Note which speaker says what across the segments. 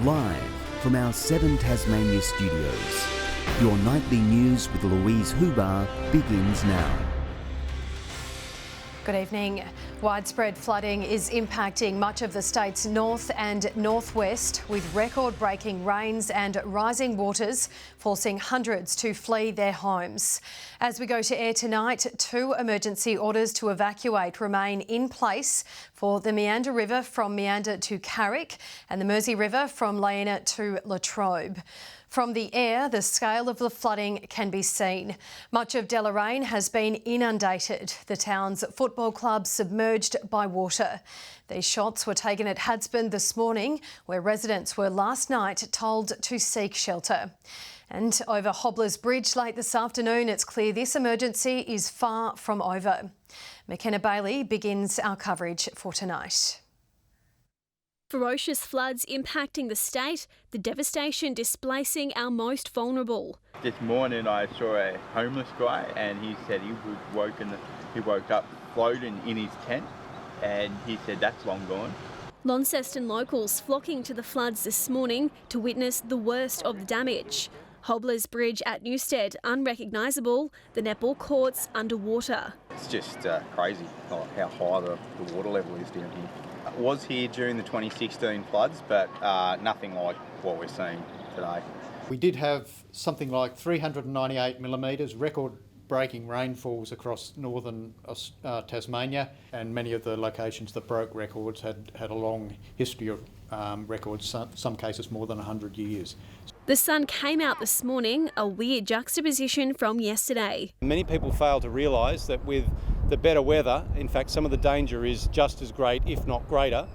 Speaker 1: Live from our 7 Tasmania studios, your nightly news with Louise Huber begins now.
Speaker 2: Good evening. Widespread flooding is impacting much of the state's north and northwest, with record-breaking rains and rising waters forcing hundreds to flee their homes. As we go to air tonight, 2 emergency orders to evacuate remain in place for the Meander River from Meander to Carrick and the Mersey River from Laena to Latrobe. From the air, the scale of the flooding can be seen. Much of Deloraine has been inundated, the town's football club submerged by water. These shots were taken at Hadsburn this morning, where residents were last night told to seek shelter. And over Hobblers Bridge late this afternoon, it's clear this emergency is far from over. McKenna Bailey begins our coverage for tonight.
Speaker 3: Ferocious floods impacting the state, the devastation displacing our most vulnerable.
Speaker 4: This morning I saw a homeless guy and he said he woke up floating in his tent, and he said that's long gone.
Speaker 3: Launceston locals flocking to the floods this morning to witness the worst of the damage. Hobblers Bridge at Newstead unrecognisable, the netball courts underwater.
Speaker 4: It's just crazy how high the water level is down here. It was here during the 2016 floods, but nothing like what we're seeing today.
Speaker 5: We did have something like 398 millimetres, record-breaking rainfalls across northern Tasmania, and many of the locations that broke records had a long history of records, some cases more than 100 years.
Speaker 3: The sun came out this morning, a weird juxtaposition from yesterday.
Speaker 6: Many people fail to realise that with the better weather, in fact, some of the danger is just as great, if not greater,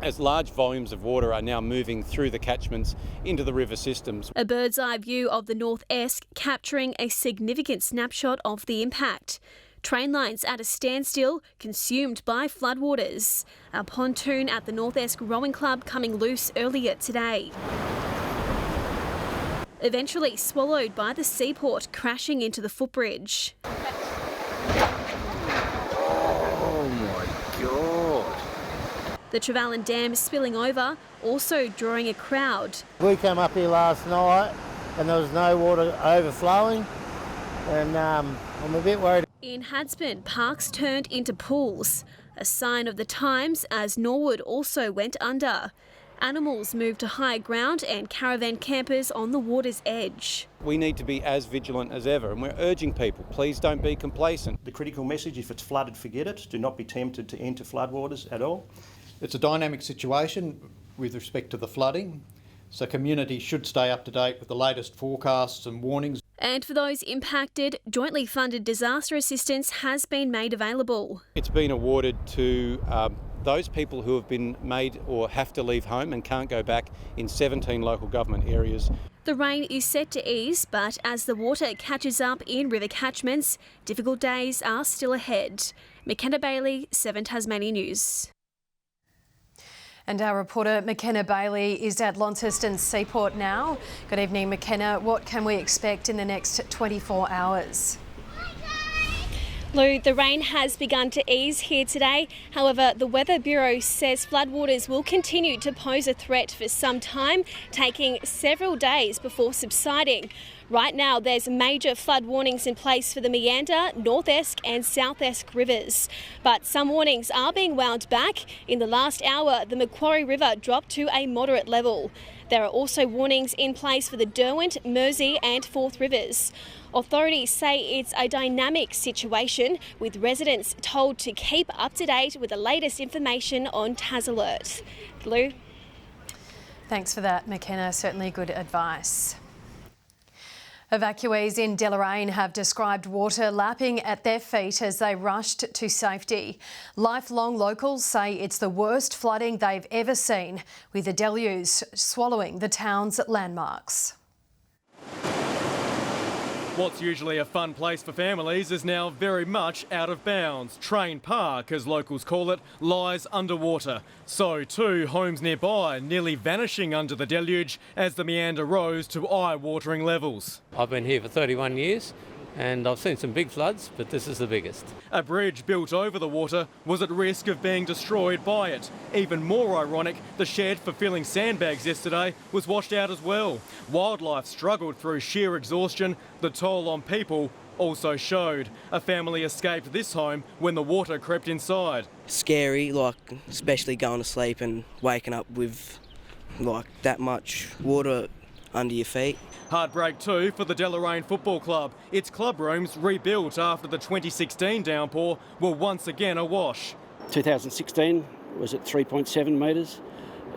Speaker 6: as large volumes of water are now moving through the catchments into the river systems. A bird's eye view of the North Esk capturing a significant snapshot of the impact. Train lines at a standstill, consumed by floodwaters. A pontoon at the North Esk Rowing Club coming loose earlier today. Eventually swallowed by the seaport, crashing into the footbridge.
Speaker 7: Oh my God.
Speaker 3: The Trevelyan Dam spilling over, also drawing a crowd.
Speaker 8: We came up here last night and there was no water overflowing, and I'm a bit worried.
Speaker 3: In Hadsburn, parks turned into pools, a sign of the times as Norwood also went under. Animals moved to higher ground and caravan campers on the water's edge.
Speaker 6: We need to be as vigilant as ever, and we're urging people, please don't be complacent.
Speaker 9: The critical message, if it's flooded, forget it. Do not be tempted to enter floodwaters at all.
Speaker 5: It's a dynamic situation with respect to the flooding, so community should stay up to date with the latest forecasts and warnings.
Speaker 3: And for those impacted, jointly funded disaster assistance has been made available.
Speaker 6: It's been awarded to those people who have been made or have to leave home and can't go back in 17 local government areas.
Speaker 3: The rain is set to ease, but as the water catches up in river catchments, difficult days are still ahead. McKenna Bailey, 7 Tasmania News.
Speaker 2: And our reporter McKenna Bailey is at Launceston Seaport now. Good evening, McKenna. What can we expect in the next 24 hours?
Speaker 3: Lou, the rain has begun to ease here today. However, the Weather Bureau says floodwaters will continue to pose a threat for some time, taking several days before subsiding. Right now, there's major flood warnings in place for the Meander, North Esk and South Esk rivers. But some warnings are being wound back. In the last hour, the Macquarie River dropped to a moderate level. There are also warnings in place for the Derwent, Mersey and Forth rivers. Authorities say it's a dynamic situation, with residents told to keep up to date with the latest information on TasAlert. Lou?
Speaker 2: Thanks for that, McKenna. Certainly good advice. Evacuees in Deloraine have described water lapping at their feet as they rushed to safety. Lifelong locals say it's the worst flooding they've ever seen, with the deluge swallowing the town's landmarks.
Speaker 10: What's usually a fun place for families is now very much out of bounds. Train Park, as locals call it, lies underwater. So too, homes nearby nearly vanishing under the deluge as the Meander rose to eye-watering levels.
Speaker 11: I've been here for 31 years and I've seen some big floods, but this is the biggest.
Speaker 10: A bridge built over the water was at risk of being destroyed by it. Even more ironic, the shed for filling sandbags yesterday was washed out as well. Wildlife struggled through sheer exhaustion. The toll on people also showed. A family escaped this home when the water crept inside.
Speaker 12: Scary, especially going to sleep and waking up with that much water under your feet.
Speaker 10: Heartbreak too for the Deloraine Football Club. Its club rooms, rebuilt after the 2016 downpour, were once again awash.
Speaker 13: 2016 was at 3.7 metres.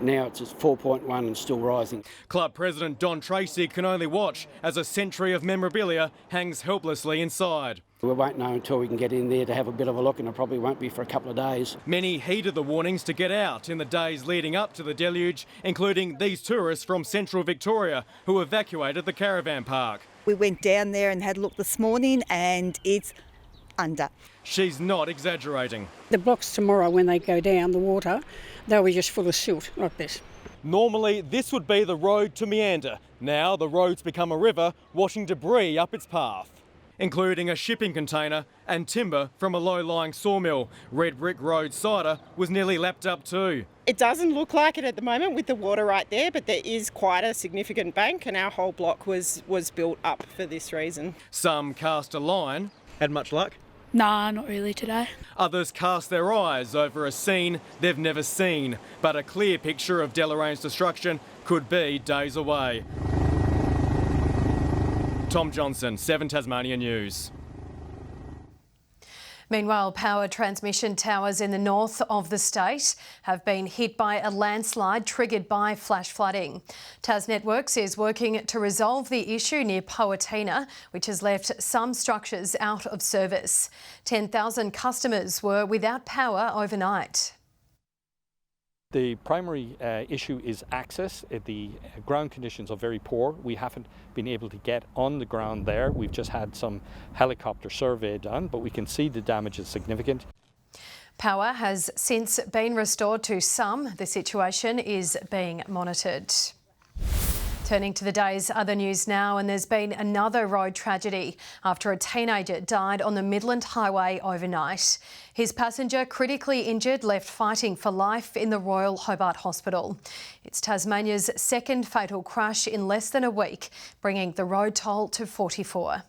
Speaker 13: Now it's at 4.1 and still rising.
Speaker 10: Club president Don Tracy can only watch as a century of memorabilia hangs helplessly inside.
Speaker 13: We won't know until we can get in there to have a bit of a look, and it probably won't be for a couple of days.
Speaker 10: Many heeded the warnings to get out in the days leading up to the deluge, including these tourists from central Victoria who evacuated the caravan park.
Speaker 14: We went down there and had a look this morning and it's under.
Speaker 10: She's not exaggerating.
Speaker 15: The blocks tomorrow, when they go down, the water, they'll be just full of silt like this.
Speaker 10: Normally, this would be the road to meander. Now the road's become a river, washing debris up its path, including a shipping container and timber from a low-lying sawmill. Red Brick Road cider was nearly lapped up too.
Speaker 16: It doesn't look like it at the moment with the water right there, but there is quite a significant bank, and our whole block was built up for this reason.
Speaker 10: Some cast a line. Had much luck?
Speaker 17: Nah, not really today.
Speaker 10: Others cast their eyes over a scene they've never seen, but a clear picture of Deloraine's destruction could be days away. Tom Johnson, 7 Tasmania News.
Speaker 2: Meanwhile, power transmission towers in the north of the state have been hit by a landslide triggered by flash flooding. Tas Networks is working to resolve the issue near Powattina, which has left some structures out of service. 10,000 customers were without power overnight.
Speaker 18: The primary issue is access. The ground conditions are very poor. We haven't been able to get on the ground there. We've just had some helicopter survey done, but we can see the damage is significant.
Speaker 2: Power has since been restored to some. The situation is being monitored. Turning to the day's other news now, and there's been another road tragedy after a teenager died on the Midland Highway overnight. His passenger, critically injured, left fighting for life in the Royal Hobart Hospital. It's Tasmania's second fatal crash in less than a week, bringing the road toll to 44.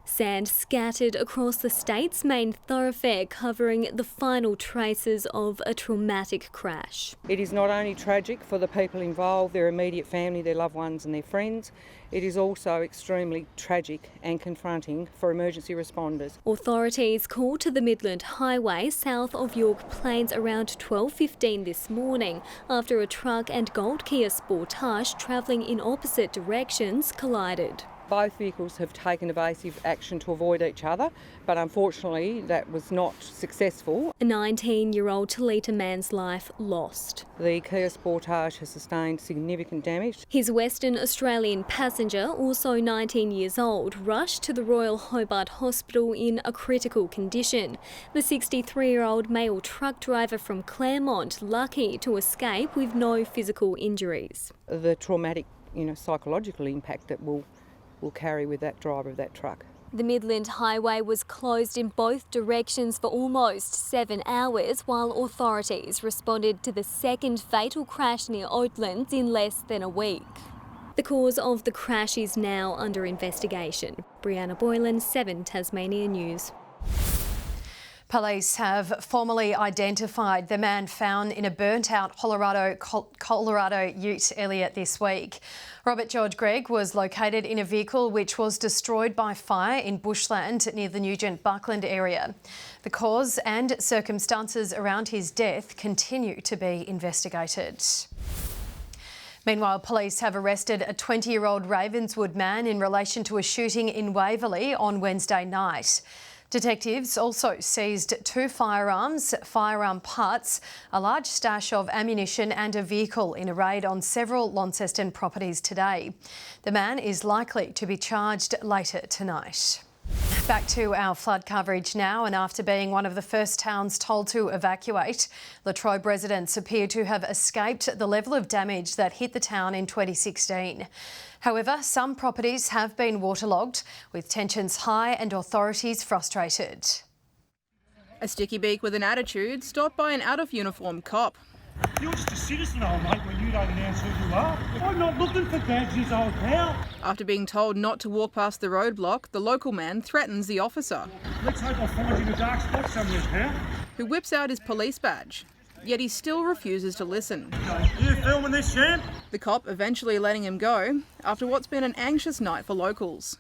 Speaker 3: Sand scattered across the state's main thoroughfare, covering the final traces of a traumatic crash.
Speaker 19: It is not only tragic for the people involved, their immediate family, their loved ones and their friends, it is also extremely tragic and confronting for emergency responders.
Speaker 3: Authorities called to the Midland Highway south of York Plains around 12:15 this morning after a truck and Gold Kia Sportage travelling in opposite directions collided.
Speaker 19: Both vehicles have taken evasive action to avoid each other, but unfortunately that was not successful.
Speaker 3: A 19-year-old Toledo man's life lost.
Speaker 19: The Kia Sportage has sustained significant damage.
Speaker 3: His Western Australian passenger, also 19 years old, rushed to the Royal Hobart Hospital in a critical condition. The 63-year-old male truck driver from Claremont lucky to escape with no physical injuries.
Speaker 19: The traumatic, psychological impact that will carry with that driver of that truck.
Speaker 3: The Midland Highway was closed in both directions for almost 7 hours while authorities responded to the second fatal crash near Oatlands in less than a week. The cause of the crash is now under investigation. Brianna Boylan, 7 Tasmania News.
Speaker 2: Police have formally identified the man found in a burnt-out Colorado ute earlier this week. Robert George Gregg was located in a vehicle which was destroyed by fire in bushland near the Nugent-Buckland area. The cause and circumstances around his death continue to be investigated. Meanwhile, police have arrested a 20-year-old Ravenswood man in relation to a shooting in Waverley on Wednesday night. Detectives also seized 2 firearms, firearm parts, a large stash of ammunition and a vehicle in a raid on several Launceston properties today. The man is likely to be charged later tonight. Back to our flood coverage now, and after being one of the first towns told to evacuate, Latrobe residents appear to have escaped the level of damage that hit the town in 2016. However, some properties have been waterlogged, with tensions high and authorities frustrated.
Speaker 20: A sticky beak with an attitude stopped by an out-of-uniform cop.
Speaker 21: You're just a citizen, old mate, when you don't announce who you are. I'm not looking for badges, old pal.
Speaker 20: After being told not to walk past the roadblock, the local man threatens the officer.
Speaker 21: Let's hope I find you in a dark spot somewhere, pal.
Speaker 20: Who whips out his police badge. Yet he still refuses to listen.
Speaker 21: You filming this, champ?
Speaker 20: The cop eventually letting him go after what's been an anxious night for locals.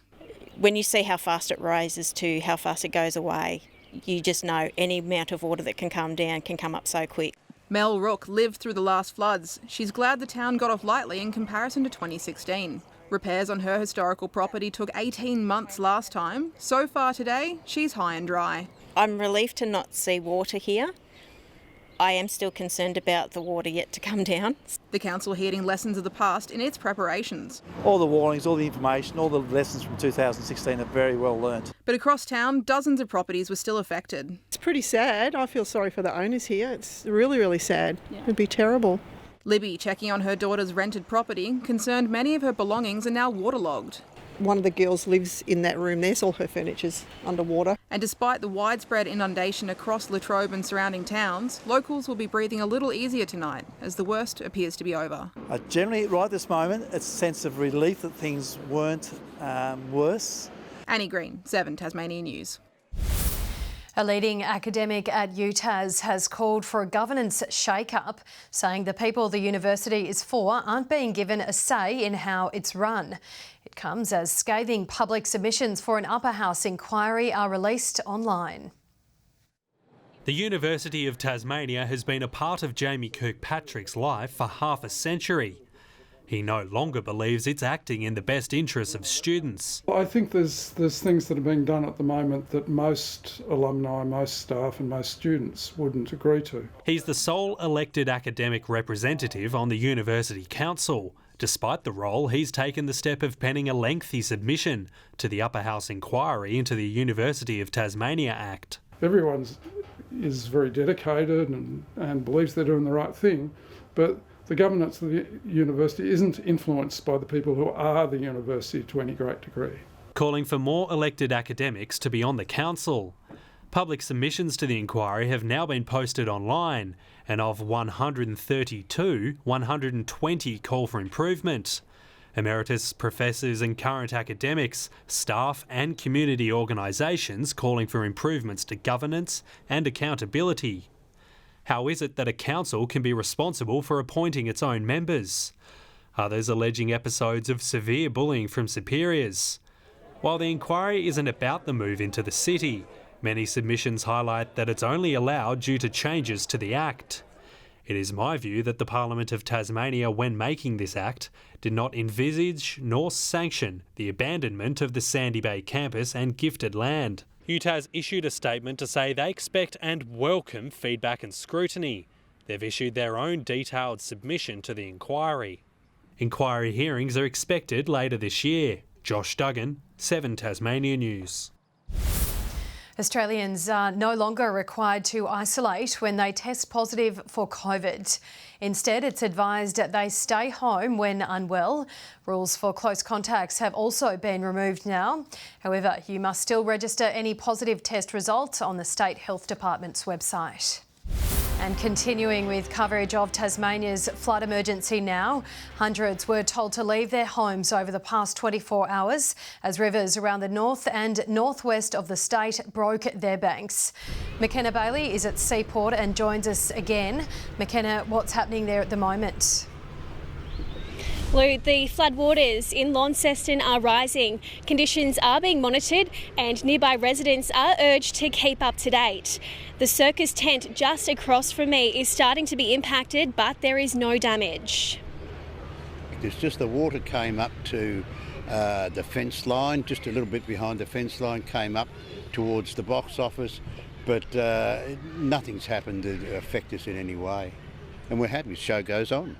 Speaker 22: When you see how fast it rises to how fast it goes away, you just know any amount of water that can come down can come up so quick.
Speaker 20: Mel Rook lived through the last floods. She's glad the town got off lightly in comparison to 2016. Repairs on her historical property took 18 months last time. So far today, she's high and dry.
Speaker 22: I'm relieved to not see water here. I am still concerned about the water yet to come down.
Speaker 20: The council heeding lessons of the past in its preparations.
Speaker 23: All the warnings, all the information, all the lessons from 2016 are very well learnt.
Speaker 20: But across town, dozens of properties were still affected.
Speaker 16: It's pretty sad. I feel sorry for the owners here. It's really, really sad. Yeah. It'd be terrible.
Speaker 20: Libby, checking on her daughter's rented property, concerned many of her belongings are now waterlogged.
Speaker 16: One of the girls lives in that room. There's all her furniture's underwater.
Speaker 20: And despite the widespread inundation across Latrobe and surrounding towns, locals will be breathing a little easier tonight as the worst appears to be over.
Speaker 23: Generally, right at this moment, it's a sense of relief that things weren't worse.
Speaker 20: Annie Green, 7 Tasmania News.
Speaker 2: A leading academic at UTAS has called for a governance shake-up, saying the people the university is for aren't being given a say in how it's run. It comes as scathing public submissions for an upper house inquiry are released online.
Speaker 24: The University of Tasmania has been a part of Jamie Kirkpatrick's life for half a century. He no longer believes it's acting in the best interests of students.
Speaker 25: I think there's things that are being done at the moment that most alumni, most staff and most students wouldn't agree to.
Speaker 24: He's the sole elected academic representative on the University Council. Despite the role, he's taken the step of penning a lengthy submission to the Upper House inquiry into the University of Tasmania Act.
Speaker 25: Everyone is very dedicated and believes they're doing the right thing, but the governance of the university isn't influenced by the people who are the university to any great degree.
Speaker 24: Calling for more elected academics to be on the council. Public submissions to the inquiry have now been posted online, and of 132, 120 call for improvement. Emeritus professors and current academics, staff and community organisations calling for improvements to governance and accountability. How is it that a council can be responsible for appointing its own members? Others alleging episodes of severe bullying from superiors. While the inquiry isn't about the move into the city, many submissions highlight that it's only allowed due to changes to the Act. It is my view that the Parliament of Tasmania, when making this Act, did not envisage nor sanction the abandonment of the Sandy Bay campus and gifted land. UTAS issued a statement to say they expect and welcome feedback and scrutiny. They've issued their own detailed submission to the inquiry. Inquiry hearings are expected later this year. Josh Duggan, 7 Tasmania News.
Speaker 2: Australians are no longer required to isolate when they test positive for COVID. Instead, it's advised that they stay home when unwell. Rules for close contacts have also been removed now. However, you must still register any positive test results on the State Health Department's website. And continuing with coverage of Tasmania's flood emergency now, hundreds were told to leave their homes over the past 24 hours as rivers around the north and northwest of the state broke their banks. McKenna Bailey is at Seaport and joins us again. McKenna, what's happening there at the moment?
Speaker 3: Lou, the floodwaters in Launceston are rising. Conditions are being monitored and nearby residents are urged to keep up to date. The circus tent just across from me is starting to be impacted, but there is no damage.
Speaker 26: It's just the water came up to the fence line, just a little bit behind the fence line, came up towards the box office, but nothing's happened to affect us in any way. And we're happy the show goes on.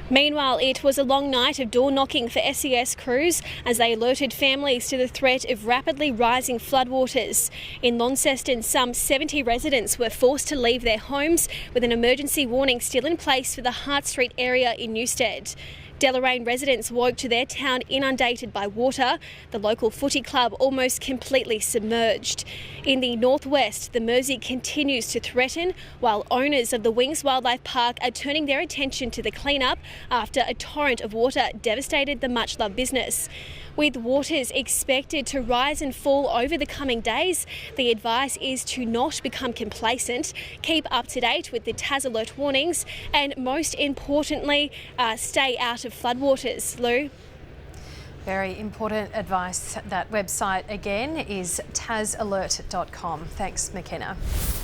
Speaker 3: Meanwhile, it was a long night of door knocking for SES crews as they alerted families to the threat of rapidly rising floodwaters. In Launceston, some 70 residents were forced to leave their homes, with an emergency warning still in place for the Hart Street area in Newstead. Deloraine residents woke to their town inundated by water, the local footy club almost completely submerged. In the northwest, the Mersey continues to threaten, while owners of the Wings Wildlife Park are turning their attention to the clean-up after a torrent of water devastated the much-loved business. With waters expected to rise and fall over the coming days, the advice is to not become complacent, keep up to date with the Tas alert warnings, and most importantly, stay out of floodwaters. Lou?
Speaker 2: Very important advice. That website again is tasalert.com. Thanks, McKenna.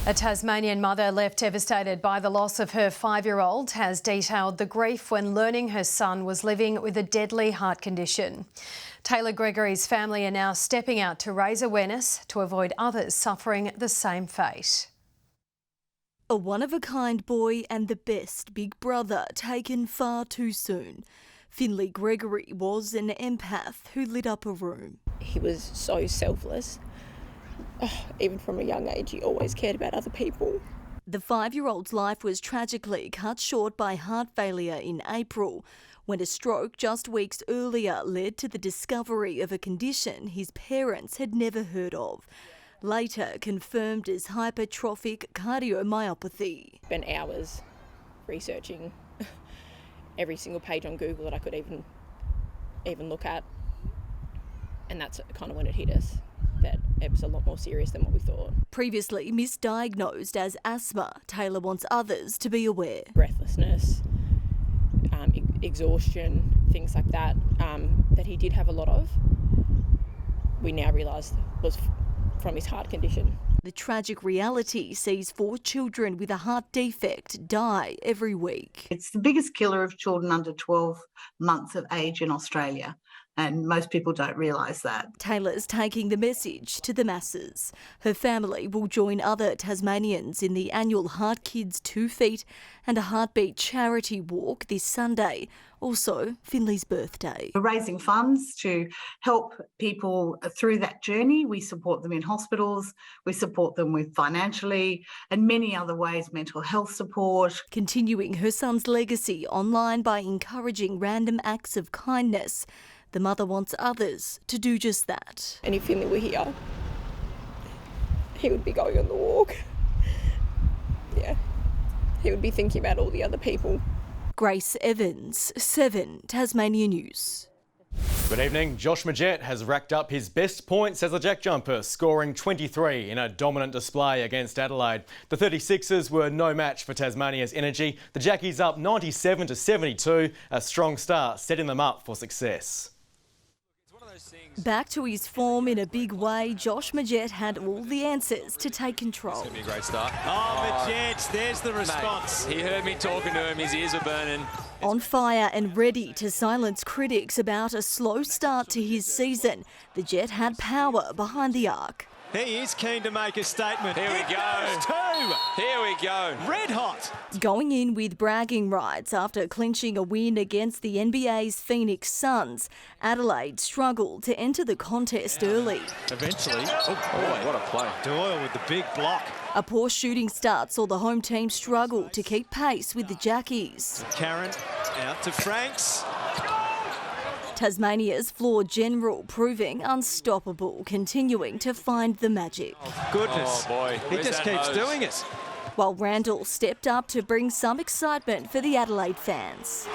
Speaker 2: A Tasmanian mother left devastated by the loss of her 5-year-old has detailed the grief when learning her son was living with a deadly heart condition. Taylor Gregory's family are now stepping out to raise awareness to avoid others suffering the same fate.
Speaker 1: A one-of-a-kind boy and the best big brother taken far too soon. Finley Gregory was an empath who lit up a room.
Speaker 4: He was so selfless. Even from a young age, he always cared about other people.
Speaker 1: The 5-year-old's life was tragically cut short by heart failure in April, when a stroke just weeks earlier led to the discovery of a condition his parents had never heard of. Later confirmed as hypertrophic cardiomyopathy.
Speaker 4: Spent hours researching every single page on Google that I could even look at, and that's kind of when it hit us, that it was a lot more serious than what we thought.
Speaker 1: Previously misdiagnosed as asthma, Taylor wants others to be aware.
Speaker 4: Breathlessness, exhaustion, things like that, that he did have a lot of, we now realise was from his heart condition.
Speaker 1: The tragic reality sees 4 children with a heart defect die every week.
Speaker 5: It's the biggest killer of children under 12 months of age in Australia, and most people don't realise that.
Speaker 1: Taylor's taking the message to the masses. Her family will join other Tasmanians in the annual Heart Kids 2 Feet and a Heartbeat charity walk this Sunday, also Finley's birthday.
Speaker 5: We're raising funds to help people through that journey. We support them in hospitals, we support them with financially and many other ways, mental health support.
Speaker 1: Continuing her son's legacy online by encouraging random acts of kindness, the mother wants others to do just that.
Speaker 4: And if Finley were here, he would be going on the walk. Yeah, he would be thinking about all the other people.
Speaker 1: Grace Evans, 7 Tasmania News.
Speaker 10: Good evening. Josh Majette has racked up his best points as a jack jumper, scoring 23 in a dominant display against Adelaide. The 36ers were no match for Tasmania's energy. The Jackies up 97 to 72, a strong start setting them up for success.
Speaker 1: Back to his form in a big way, Josh Majette had all the answers to take control.
Speaker 7: It's going to be a great start. Oh, Majette, there's the response. Mate, he heard me talking to him, his ears are burning.
Speaker 1: On fire and ready to silence critics about a slow start to his season, the Jet had power behind the arc.
Speaker 7: He is keen to make a statement. Here we go. 2. Here we go. Red hot.
Speaker 1: Going in with bragging rights after clinching a win against the NBA's Phoenix Suns, Adelaide struggled to enter the contest early.
Speaker 7: Eventually. Oh, boy, what a play. Doyle with the big block.
Speaker 1: A poor shooting start saw the home team struggle to keep pace with the Jackies.
Speaker 7: Karen out to Franks.
Speaker 1: Tasmania's floor general proving unstoppable, continuing to find the magic.
Speaker 7: Oh, goodness. Oh, boy. He just keeps doing it.
Speaker 1: While Randall stepped up to bring some excitement for the Adelaide fans.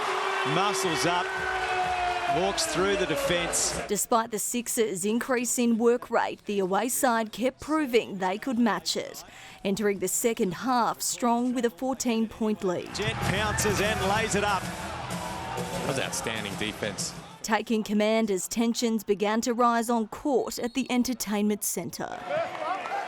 Speaker 7: Muscles up, walks through the defence.
Speaker 1: Despite the Sixers' increase in work rate, the away side kept proving they could match it. Entering the second half strong with a 14-point lead.
Speaker 7: Jet pounces and lays it up. That was outstanding defence.
Speaker 1: Taking command as tensions began to rise on court at the entertainment centre.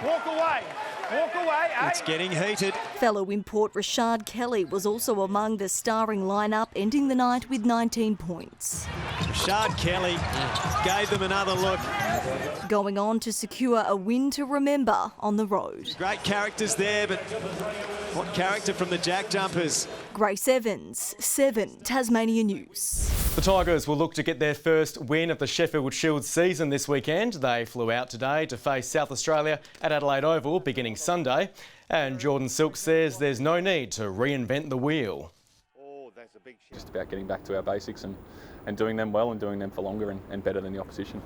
Speaker 7: Walk away. Walk away. It's getting heated.
Speaker 1: Fellow import Rashad Kelly was also among the starring lineup, ending the night with 19 points.
Speaker 7: Rashad Kelly gave them another look.
Speaker 1: Going on to secure a win to remember on the road.
Speaker 7: Great characters there, but What character from the Jack Jumpers?
Speaker 1: Grace Evans, 7 Tasmania News.
Speaker 10: The Tigers will look to get their first win of the Sheffield Shield season this weekend. They flew out today to face South Australia at Adelaide Oval beginning Sunday. And Jordan Silk says there's no need to reinvent the wheel.
Speaker 6: Just about getting back to our basics and doing them well and doing them for longer and better than the opposition.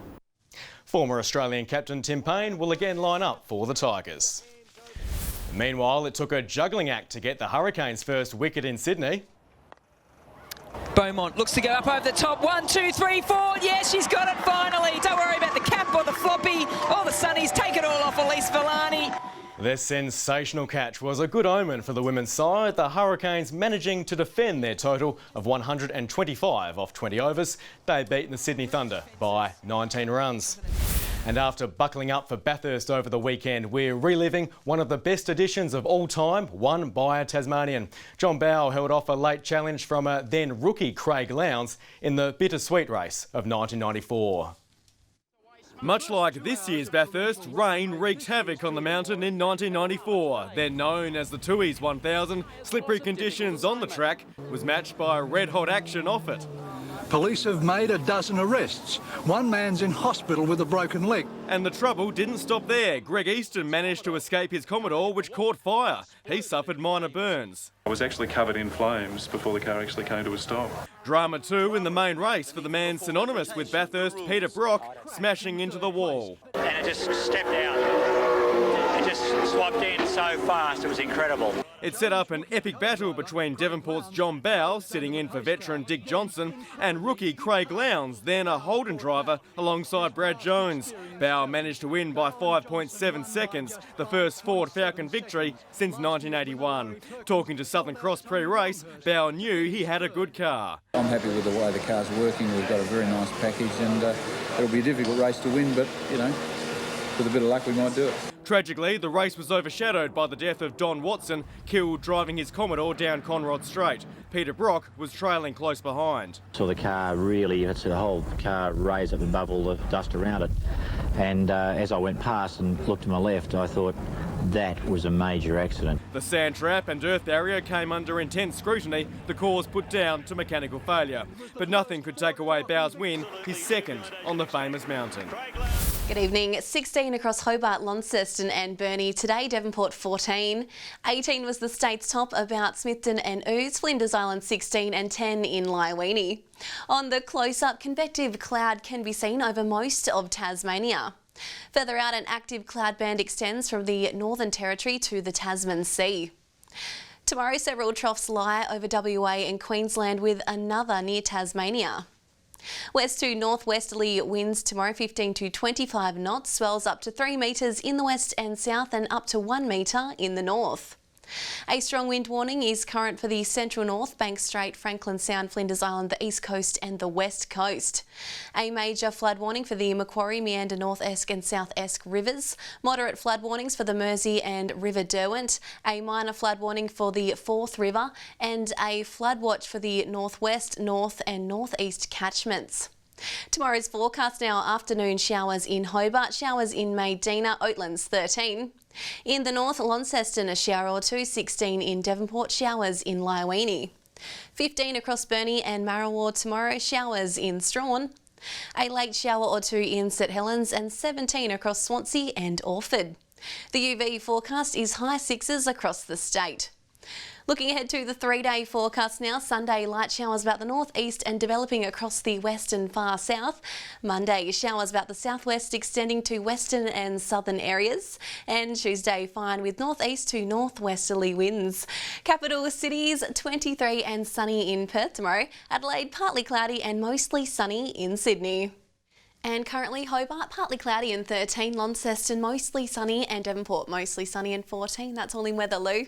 Speaker 10: Former Australian captain Tim Payne will again line up for the Tigers. Meanwhile, it took a juggling act to get the Hurricanes' first wicket in Sydney.
Speaker 8: Beaumont looks to go up over the top. 1, 2, 3, 4. Yeah, she's got it finally. Don't worry about the cap or the floppy or the sunnies. Take it all off Elise Villani.
Speaker 10: Their sensational catch was a good omen for the women's side, the Hurricanes managing to defend their total of 125 off 20 overs. They beat the Sydney Thunder by 19 runs. And after buckling up for Bathurst over the weekend, we're reliving one of the best editions of all time, won by a Tasmanian. John Bowe held off a late challenge from a then rookie Craig Lowndes in the bittersweet race of 1994. Much like this year's Bathurst, rain wreaked havoc on the mountain in 1994. Then known as the Tooheys 1000, slippery conditions on the track was matched by red-hot action off it.
Speaker 9: Police have made a dozen arrests. One man's in hospital with a broken leg.
Speaker 10: And the trouble didn't stop there. Greg Easton managed to escape his Commodore, which caught fire. He suffered minor burns.
Speaker 11: I was actually covered in flames before the car actually came to a stop.
Speaker 10: Drama too in the main race for the man synonymous with Bathurst, Peter Brock, smashing into the wall.
Speaker 12: And it just stepped out. It just swiped in so fast, it was incredible.
Speaker 10: It set up an epic battle between Devonport's John Bowe, sitting in for veteran Dick Johnson, and rookie Craig Lowndes, then a Holden driver, alongside Brad Jones. Bowe managed to win by 5.7 seconds, the first Ford Falcon victory since 1981. Talking to Southern Cross pre-race, Bowe knew he had a good car.
Speaker 13: I'm happy with the way the car's working. We've got a very nice package and it'll be a difficult race to win, but, you know, with a bit of luck we might do it.
Speaker 10: Tragically, the race was overshadowed by the death of Don Watson, killed driving his Commodore down Conrod Straight. Peter Brock was trailing close behind.
Speaker 12: So the car really, the whole car raised up above all the dust around it. And as I went past and looked to my left, I thought that was a major accident.
Speaker 10: The sand trap and earth barrier came under intense scrutiny, the cause put down to mechanical failure. But nothing could take away Bowe's win, his second on the famous mountain.
Speaker 27: Good evening. 16 across Hobart, Launceston and Burnie. Today, Devonport 14. 18 was the state's top about Smithton and Ouse. Flinders Island 16 and 10 in Lyweenie. On the close-up, convective cloud can be seen over most of Tasmania. Further out, an active cloud band extends from the Northern Territory to the Tasman Sea. Tomorrow, several troughs lie over WA and Queensland with another near Tasmania. West to northwesterly winds tomorrow, 15 to 25 knots, swells up to 3 metres in the west and south and up to 1 metre in the north. A strong wind warning is current for the central north, Banks Strait, Franklin Sound, Flinders Island, the east coast and the west coast. A major flood warning for the Macquarie, Meander, North Esk and South Esk rivers. Moderate flood warnings for the Mersey and River Derwent. A minor flood warning for the Forth River and a flood watch for the northwest, north and northeast catchments. Tomorrow's forecast now: afternoon showers in Hobart, showers in Maydena, Oatlands 13. In the north, Launceston a shower or two, 16 in Devonport, showers in Lyweenie. 15 across Burnie and Marrawar tomorrow, showers in Strahan. A late shower or two in St Helens and 17 across Swansea and Orford. The UV forecast is high 6s across the state. Looking ahead to the 3-day forecast now: Sunday, light showers about the northeast and developing across the west and far south. Monday, showers about the southwest extending to western and southern areas. And Tuesday, fine with northeast to northwesterly winds. Capital cities, 23 and sunny in Perth tomorrow. Adelaide, partly cloudy and mostly sunny in Sydney. And currently Hobart, partly cloudy and 13. Launceston, mostly sunny, and Devonport, mostly sunny and 14. That's all in weather, Lou.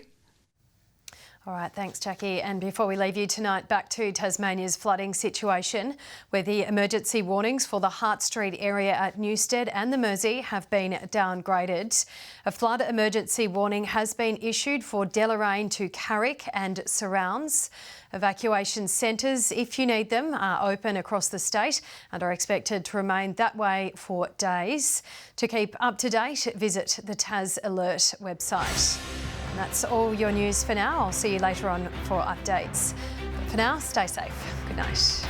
Speaker 2: All right, thanks, Jackie. And before we leave you tonight, back to Tasmania's flooding situation, where the emergency warnings for the Hart Street area at Newstead and the Mersey have been downgraded. A flood emergency warning has been issued for Deloraine to Carrick and surrounds. Evacuation centres, if you need them, are open across the state and are expected to remain that way for days. To keep up to date, visit the Tas Alert website. And that's all your news for now. I'll see you later on for updates. But for now, stay safe. Good night.